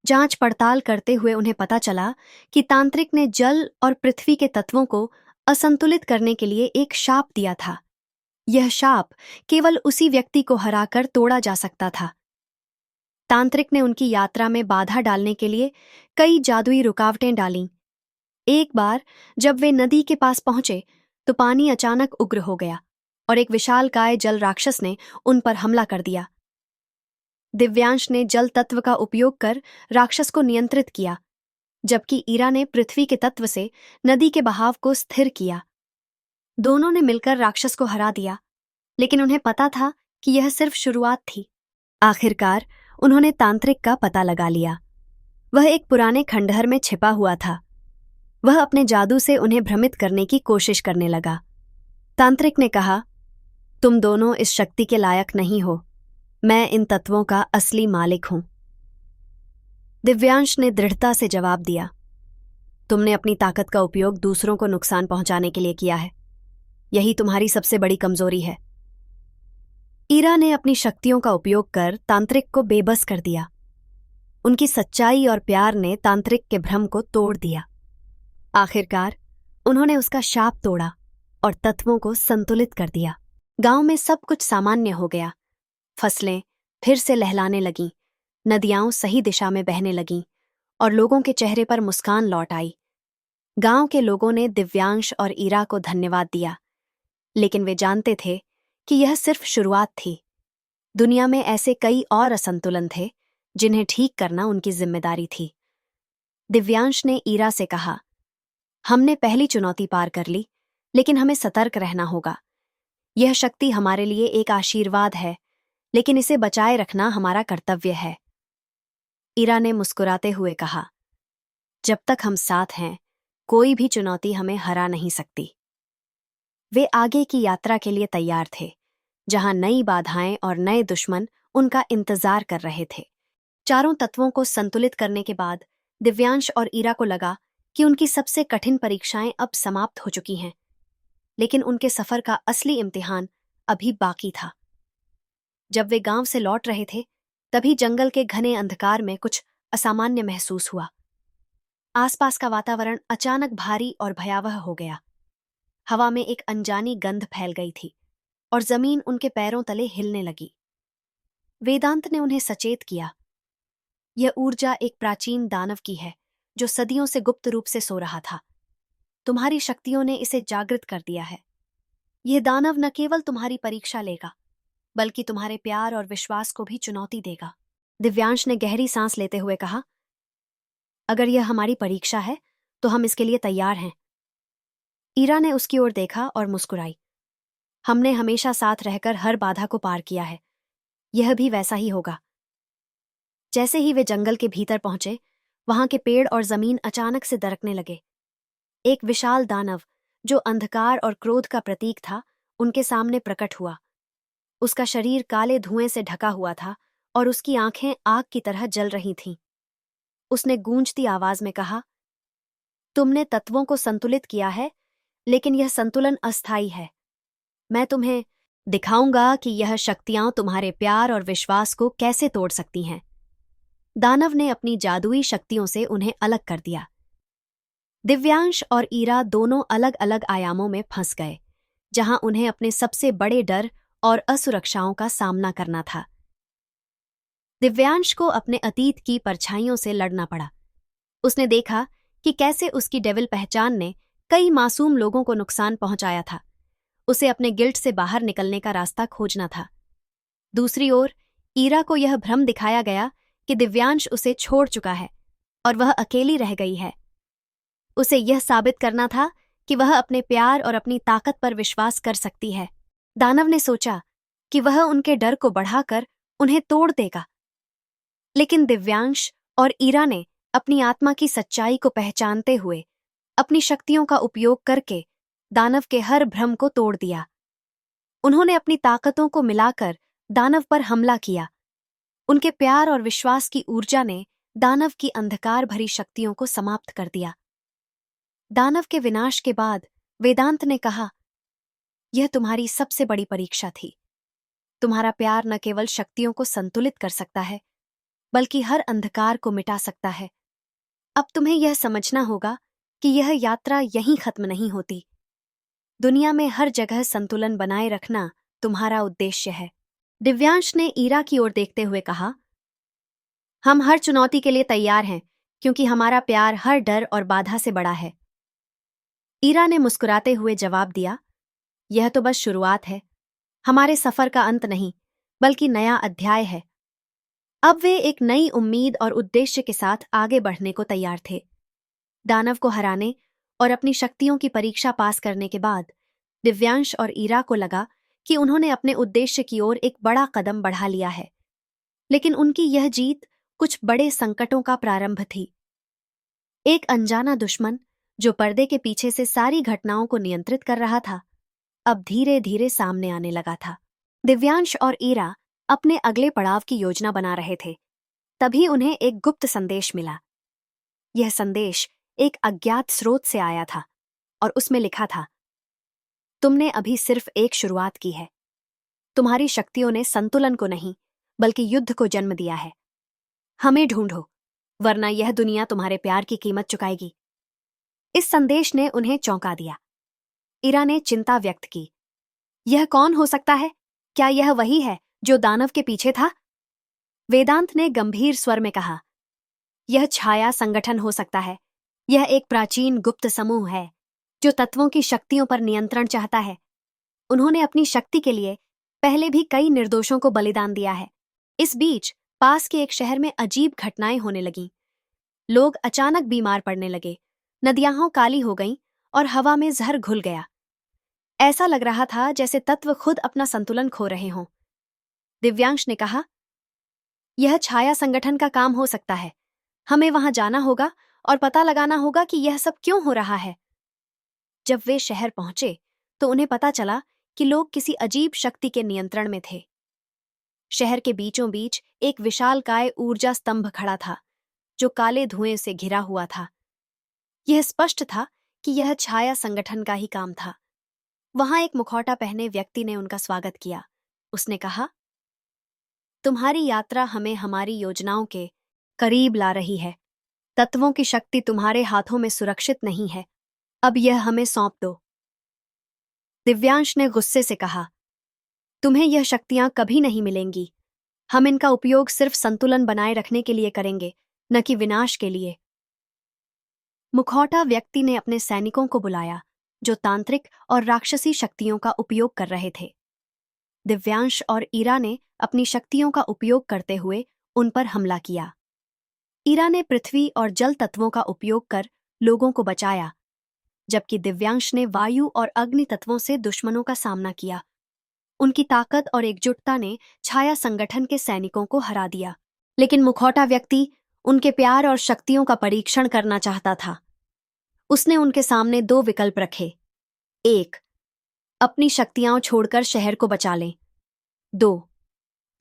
जांच पड़ताल करते हुए उन्हें पता चला कि तांत्रिक ने जल और पृथ्वी के तत्वों को असंतुलित करने के लिए एक शाप दिया था। यह शाप केवल उसी व्यक्ति को हराकर तोड़ा जा सकता था। तांत्रिक ने उनकी यात्रा में बाधा डालने के लिए कई जादुई रुकावटें डालीं। एक बार जब वे नदी के पास पहुंचे तो पानी अचानक उग्र हो गया और एक विशालकाय जल राक्षस ने उन पर हमला कर दिया। दिव्यांश ने जल तत्व का उपयोग कर राक्षस को नियंत्रित किया, जबकि ईरा ने पृथ्वी के तत्व से नदी के बहाव को स्थिर किया। दोनों ने मिलकर राक्षस को हरा दिया, लेकिन उन्हें पता था कि यह सिर्फ शुरुआत थी। आखिरकार उन्होंने तांत्रिक का पता लगा लिया। वह एक पुराने खंडहर में छिपा हुआ था। वह अपने जादू से उन्हें भ्रमित करने की कोशिश करने लगा। तांत्रिक ने कहा, तुम दोनों इस शक्ति के लायक नहीं हो। मैं इन तत्वों का असली मालिक हूं। दिव्यांश ने दृढ़ता से जवाब दिया, तुमने अपनी ताकत का उपयोग दूसरों को नुकसान पहुंचाने के लिए किया है। यही तुम्हारी सबसे बड़ी कमजोरी है। ईरा ने अपनी शक्तियों का उपयोग कर तांत्रिक को बेबस कर दिया। उनकी सच्चाई और प्यार ने तांत्रिक के भ्रम को तोड़ दिया। आखिरकार उन्होंने उसका शाप तोड़ा और तत्वों को संतुलित कर दिया। गांव में सब कुछ सामान्य हो गया। फसलें फिर से लहलाने लगीं, नदियां सही दिशा में बहने लगीं और लोगों के चेहरे पर मुस्कान लौट आई। गांव के लोगों ने दिव्यांश और ईरा को धन्यवाद दिया, लेकिन वे जानते थे कि यह सिर्फ शुरुआत थी। दुनिया में ऐसे कई और असंतुलन थे जिन्हें ठीक करना उनकी जिम्मेदारी थी। दिव्यांश ने ईरा से कहा, हमने पहली चुनौती पार कर ली, लेकिन हमें सतर्क रहना होगा। यह शक्ति हमारे लिए एक आशीर्वाद है, लेकिन इसे बचाए रखना हमारा कर्तव्य है। ईरा ने मुस्कुराते हुए कहा, जब तक हम साथ हैं, कोई भी चुनौती हमें हरा नहीं सकती। वे आगे की यात्रा के लिए तैयार थे, जहां नई बाधाएं और नए दुश्मन उनका इंतजार कर रहे थे। चारों तत्वों को संतुलित करने के बाद दिव्यांश और ईरा को लगा कि उनकी सबसे कठिन परीक्षाएं अब समाप्त हो चुकी हैं, लेकिन उनके सफर का असली इम्तिहान अभी बाकी था। जब वे गांव से लौट रहे थे, तभी जंगल के घने अंधकार में कुछ असामान्य महसूस हुआ। आसपास का वातावरण अचानक भारी और भयावह हो गया। हवा में एक अनजानी गंध फैल गई थी और जमीन उनके पैरों तले हिलने लगी। वेदांत ने उन्हें सचेत किया, यह ऊर्जा एक प्राचीन दानव की है जो सदियों से गुप्त रूप से सो रहा था। तुम्हारी शक्तियों ने इसे जागृत कर दिया है। यह दानव न केवल तुम्हारी परीक्षा लेगा, बल्कि तुम्हारे प्यार और विश्वास को भी चुनौती देगा। दिव्यांश ने गहरी सांस लेते हुए कहा, अगर यह हमारी परीक्षा है तो हम इसके लिए तैयार हैं। ईरा ने उसकी ओर देखा और मुस्कुराई, हमने हमेशा साथ रहकर हर बाधा को पार किया है, यह भी वैसा ही होगा। जैसे ही वे जंगल के भीतर पहुंचे, वहां के पेड़ और जमीन अचानक से दरकने लगे। एक विशाल दानव, जो अंधकार और क्रोध का प्रतीक था, उनके सामने प्रकट हुआ। उसका शरीर काले धुएं से ढका हुआ था और उसकी आंखें आग की तरह जल रही थीं। उसने गूंजती आवाज में कहा, तुमने तत्वों को संतुलित किया है, लेकिन यह संतुलन अस्थायी है। मैं तुम्हें दिखाऊंगा कि यह शक्तियां तुम्हारे प्यार और विश्वास को कैसे तोड़ सकती हैं। दानव ने अपनी जादुई शक्तियों से उन्हें अलग कर दिया। दिव्यांश और ईरा दोनों अलग अलग आयामों में फंस गए, जहां उन्हें अपने सबसे बड़े डर और असुरक्षाओं का सामना करना था। दिव्यांश को अपने अतीत की परछाइयों से लड़ना पड़ा। उसने देखा कि कैसे उसकी डेविल पहचान ने कई मासूम लोगों को नुकसान पहुंचाया था। उसे अपने गिल्ट से बाहर निकलने का रास्ता खोजना था। दूसरी ओर ईरा को यह भ्रम दिखाया गया कि दिव्यांश उसे छोड़ चुका है और वह अकेली रह गई है। उसे यह साबित करना था कि वह अपने प्यार और अपनी ताकत पर विश्वास कर सकती है। दानव ने सोचा कि वह उनके डर को बढ़ाकर उन्हें तोड़ देगा, लेकिन दिव्यांश और ईरा ने अपनी आत्मा की सच्चाई को पहचानते हुए अपनी शक्तियों का उपयोग करके दानव के हर भ्रम को तोड़ दिया। उन्होंने अपनी ताकतों को मिलाकर दानव पर हमला किया। उनके प्यार और विश्वास की ऊर्जा ने दानव की अंधकार भरी शक्तियों को समाप्त कर दिया। दानव के विनाश के बाद वेदांत ने कहा, यह तुम्हारी सबसे बड़ी परीक्षा थी। तुम्हारा प्यार न केवल शक्तियों को संतुलित कर सकता है, बल्कि हर अंधकार को मिटा सकता है। अब तुम्हें यह समझना होगा कि यह यात्रा यहीं खत्म नहीं होती। दुनिया में हर जगह संतुलन बनाए रखना तुम्हारा उद्देश्य है। दिव्यांश ने ईरा की ओर देखते हुए कहा, हम हर चुनौती के लिए तैयार हैं, क्योंकि हमारा प्यार हर डर और बाधा से बड़ा है। ईरा ने मुस्कुराते हुए जवाब दिया, यह तो बस शुरुआत है, हमारे सफर का अंत नहीं, बल्कि नया अध्याय है। अब वे एक नई उम्मीद और उद्देश्य के साथ आगे बढ़ने को तैयार थे। दानव को हराने और अपनी शक्तियों की परीक्षा पास करने के बाद दिव्यांश और ईरा को लगा कि उन्होंने अपने उद्देश्य की ओर एक बड़ा कदम बढ़ा लिया है। लेकिन उनकी यह जीत कुछ बड़े संकटों का प्रारंभ थी। एक अनजाना दुश्मन जो पर्दे के पीछे से सारी घटनाओं को नियंत्रित कर रहा था, अब धीरे धीरे सामने आने लगा था। दिव्यांश और ईरा अपने अगले पड़ाव की योजना बना रहे थे। तभी उन्हें एक गुप्त संदेश मिला। यह संदेश एक अज्ञात स्रोत से आया था और उसमें लिखा था, तुमने अभी सिर्फ एक शुरुआत की है। तुम्हारी शक्तियों ने संतुलन को नहीं, बल्कि युद्ध को जन्म दिया है। हमें ढूंढो, वरना यह दुनिया तुम्हारे प्यार की कीमत चुकाएगी। इस संदेश ने उन्हें चौंका दिया। ईरा ने चिंता व्यक्त की, यह कौन हो सकता है? क्या यह वही है जो दानव के पीछे था? वेदांत ने गंभीर स्वर में कहा, यह छाया संगठन हो सकता है। यह एक प्राचीन गुप्त समूह है जो तत्वों की शक्तियों पर नियंत्रण चाहता है। उन्होंने अपनी शक्ति के लिए पहले भी कई निर्दोषों को बलिदान दिया है। इस बीच पास के एक शहर में अजीब घटनाएं होने लगीं। लोग अचानक बीमार पड़ने लगे, नदियां काली हो गईं और हवा में जहर घुल गया। ऐसा लग रहा था जैसे तत्व खुद अपना संतुलन खो रहे हों। दिव्यांश ने कहा, यह छाया संगठन का काम हो सकता है। हमें वहां जाना होगा और पता लगाना होगा कि यह सब क्यों हो रहा है। जब वे शहर पहुंचे तो उन्हें पता चला कि लोग किसी अजीब शक्ति के नियंत्रण में थे। शहर के बीचों बीच एक विशालकाय ऊर्जा स्तंभ खड़ा था जो काले धुएं से घिरा हुआ था। यह स्पष्ट था कि यह छाया संगठन का ही काम था। वहां एक मुखौटा पहने व्यक्ति ने उनका स्वागत किया। उसने कहा, तुम्हारी यात्रा हमें हमारी योजनाओं के करीब ला रही है। तत्वों की शक्ति तुम्हारे हाथों में सुरक्षित नहीं है। अब यह हमें सौंप दो। दिव्यांश ने गुस्से से कहा, तुम्हें यह शक्तियां कभी नहीं मिलेंगी। हम इनका उपयोग सिर्फ संतुलन बनाए रखने के लिए करेंगे, न कि विनाश के लिए। मुखौटा व्यक्ति ने अपने सैनिकों को बुलाया जो तांत्रिक और राक्षसी शक्तियों का उपयोग कर रहे थे। दिव्यांश और ईरा ने अपनी शक्तियों का उपयोग करते हुए उन पर हमला किया। ईरा ने पृथ्वी और जल तत्वों का उपयोग कर लोगों को बचाया, जबकि दिव्यांश ने वायु और अग्नि तत्वों से दुश्मनों का सामना किया। उनकी ताकत और एकजुटता ने छाया संगठन के सैनिकों को हरा दिया। लेकिन मुखौटा व्यक्ति उनके प्यार और शक्तियों का परीक्षण करना चाहता था। उसने उनके सामने दो विकल्प रखे। 1, अपनी शक्तियां छोड़कर शहर को बचा लें। 2,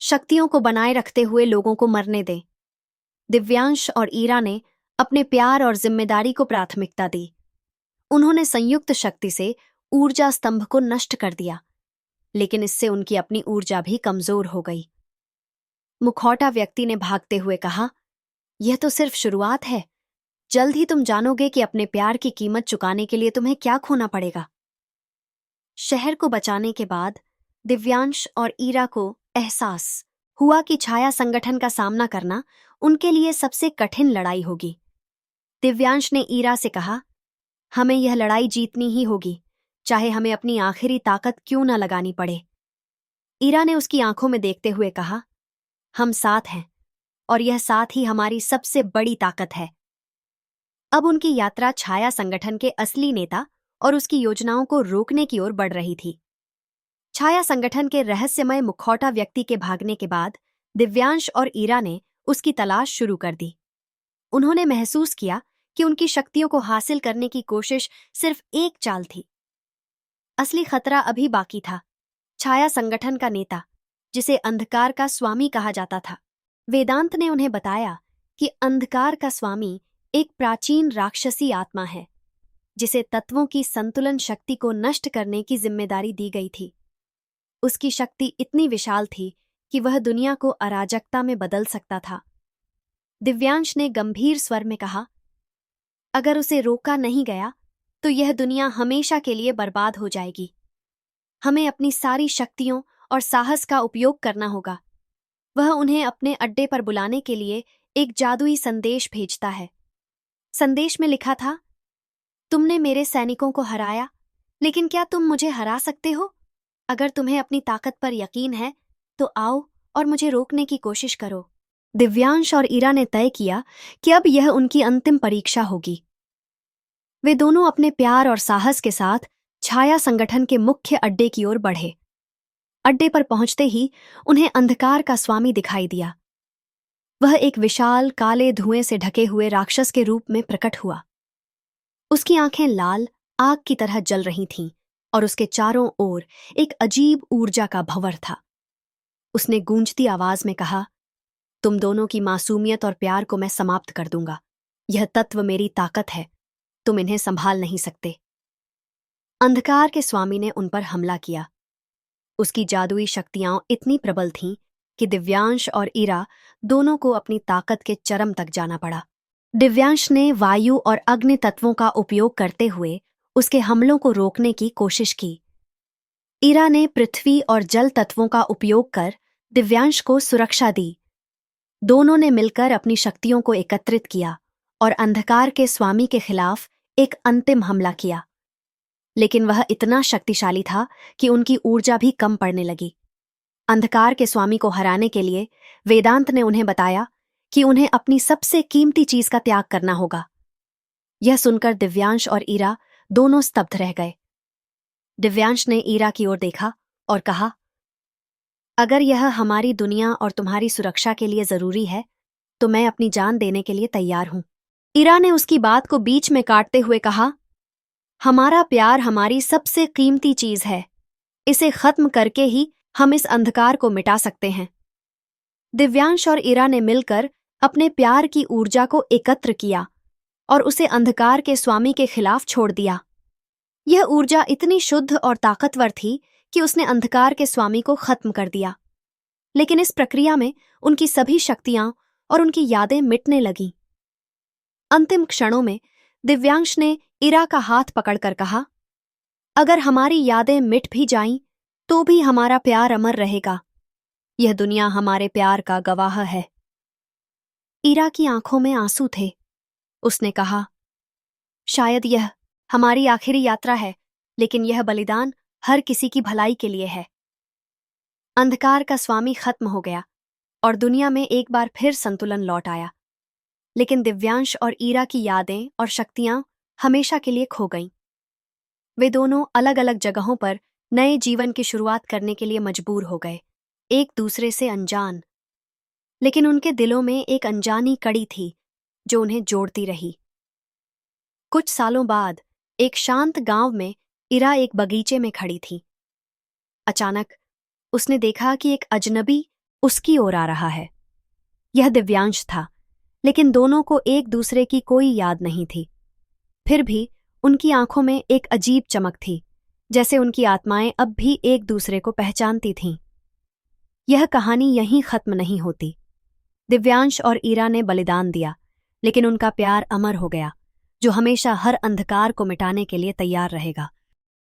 शक्तियों को बनाए रखते हुए लोगों को मरने दें। दिव्यांश और ईरा ने अपने प्यार और जिम्मेदारी को प्राथमिकता दी। उन्होंने संयुक्त शक्ति से ऊर्जा स्तंभ को नष्ट कर दिया, लेकिन इससे उनकी अपनी ऊर्जा भी कमजोर हो गई। मुखौटा व्यक्ति ने भागते हुए कहा, यह तो सिर्फ शुरुआत है। जल्द ही तुम जानोगे कि अपने प्यार की कीमत चुकाने के लिए तुम्हें क्या खोना पड़ेगा। शहर को बचाने के बाद दिव्यांश और ईरा को एहसास हुआ कि छाया संगठन का सामना करना उनके लिए सबसे कठिन लड़ाई होगी। दिव्यांश ने ईरा से कहा, हमें यह लड़ाई जीतनी ही होगी, चाहे हमें अपनी आखिरी ताकत क्यों न लगानी पड़े। ईरा ने उसकी आंखों में देखते हुए कहा, हम साथ हैं और यह साथ ही हमारी सबसे बड़ी ताकत है। अब उनकी यात्रा छाया संगठन के असली नेता और उसकी योजनाओं को रोकने की ओर बढ़ रही थी। छाया संगठन के रहस्यमय मुखौटा व्यक्ति के भागने के बाद दिव्यांश और ईरा ने उसकी तलाश शुरू कर दी। उन्होंने महसूस किया कि उनकी शक्तियों को हासिल करने की कोशिश सिर्फ एक चाल थी। असली खतरा अभी बाकी था। छाया संगठन का नेता, जिसे अंधकार का स्वामी कहा जाता था। वेदांत ने उन्हें बताया कि अंधकार का स्वामी एक प्राचीन राक्षसी आत्मा है, जिसे तत्वों की संतुलन शक्ति को नष्ट करने की जिम्मेदारी दी गई थी। उसकी शक्ति इतनी विशाल थी कि वह दुनिया को अराजकता में बदल सकता था। दिव्यांश ने गंभीर स्वर में कहा, अगर उसे रोका नहीं गया तो यह दुनिया हमेशा के लिए बर्बाद हो जाएगी। हमें अपनी सारी शक्तियों और साहस का उपयोग करना होगा। वह उन्हें अपने अड्डे पर बुलाने के लिए एक जादुई संदेश भेजता है। संदेश में लिखा था, तुमने मेरे सैनिकों को हराया, लेकिन क्या तुम मुझे हरा सकते हो? अगर तुम्हें अपनी ताकत पर यकीन है तो आओ और मुझे रोकने की कोशिश करो। दिव्यांश और ईरा ने तय किया कि अब यह उनकी अंतिम परीक्षा होगी। वे दोनों अपने प्यार और साहस के साथ छाया संगठन के मुख्य अड्डे की ओर बढ़े। अड्डे पर पहुंचते ही उन्हें अंधकार का स्वामी दिखाई दिया। वह एक विशाल काले धुएं से ढके हुए राक्षस के रूप में प्रकट हुआ। उसकी आंखें लाल आग की तरह जल रही थीं और उसके चारों ओर एक अजीब ऊर्जा का भंवर था। उसने गूंजती आवाज में कहा, तुम दोनों की मासूमियत और प्यार को मैं समाप्त कर दूंगा। यह तत्व मेरी ताकत है, तुम इन्हें संभाल नहीं सकते। अंधकार के स्वामी ने उन पर हमला किया। उसकी जादुई शक्तियां इतनी प्रबल थीं कि दिव्यांश और ईरा दोनों को अपनी ताकत के चरम तक जाना पड़ा। दिव्यांश ने वायु और अग्नि तत्वों का उपयोग करते हुए उसके हमलों को रोकने की कोशिश की। ईरा ने पृथ्वी और जल तत्वों का उपयोग कर दिव्यांश को सुरक्षा दी। दोनों ने मिलकर अपनी शक्तियों को एकत्रित किया और अंधकार के स्वामी के खिलाफ एक अंतिम हमला किया। लेकिन वह इतना शक्तिशाली था कि उनकी ऊर्जा भी कम पड़ने लगी। अंधकार के स्वामी को हराने के लिए वेदांत ने उन्हें बताया कि उन्हें अपनी सबसे कीमती चीज का त्याग करना होगा। यह सुनकर दिव्यांश और ईरा दोनों स्तब्ध रह गए। दिव्यांश ने ईरा की ओर देखा और कहा, अगर यह हमारी दुनिया और तुम्हारी सुरक्षा के लिए जरूरी है तो मैं अपनी जान देने के लिए तैयार हूं। ईरा ने उसकी बात को बीच में काटते हुए कहा, हमारा प्यार हमारी सबसे कीमती चीज है। इसे खत्म करके ही हम इस अंधकार को मिटा सकते हैं। दिव्यांश और ईरा ने मिलकर अपने प्यार की ऊर्जा को एकत्र किया और उसे अंधकार के स्वामी के खिलाफ छोड़ दिया। यह ऊर्जा इतनी शुद्ध और ताकतवर थी कि उसने अंधकार के स्वामी को खत्म कर दिया। लेकिन इस प्रक्रिया में उनकी सभी शक्तियां और उनकी यादें मिटने लगीं। अंतिम क्षणों में दिव्यांश ने ईरा का हाथ पकड़कर कहा, अगर हमारी यादें मिट भी जाईं तो भी हमारा प्यार अमर रहेगा। यह दुनिया हमारे प्यार का गवाह है। ईरा की आंखों में आंसू थे। उसने कहा, शायद यह हमारी आखिरी यात्रा है, लेकिन यह बलिदान हर किसी की भलाई के लिए है। अंधकार का स्वामी खत्म हो गया और दुनिया में एक बार फिर संतुलन लौट आया। लेकिन दिव्यांश और ईरा की यादें और शक्तियां हमेशा के लिए खो गईं। वे दोनों अलग अलग जगहों पर नए जीवन की शुरुआत करने के लिए मजबूर हो गए, एक दूसरे से अनजान। लेकिन उनके दिलों में एक अनजानी कड़ी थी जो उन्हें जोड़ती रही। कुछ सालों बाद एक शांत गांव में ईरा एक बगीचे में खड़ी थी। अचानक उसने देखा कि एक अजनबी उसकी ओर आ रहा है। यह दिव्यांश था, लेकिन दोनों को एक दूसरे की कोई याद नहीं थी। फिर भी उनकी आंखों में एक अजीब चमक थी, जैसे उनकी आत्माएं अब भी एक दूसरे को पहचानती थीं। यह कहानी यहीं खत्म नहीं होती। दिव्यांश और ईरा ने बलिदान दिया, लेकिन उनका प्यार अमर हो गया, जो हमेशा हर अंधकार को मिटाने के लिए तैयार रहेगा।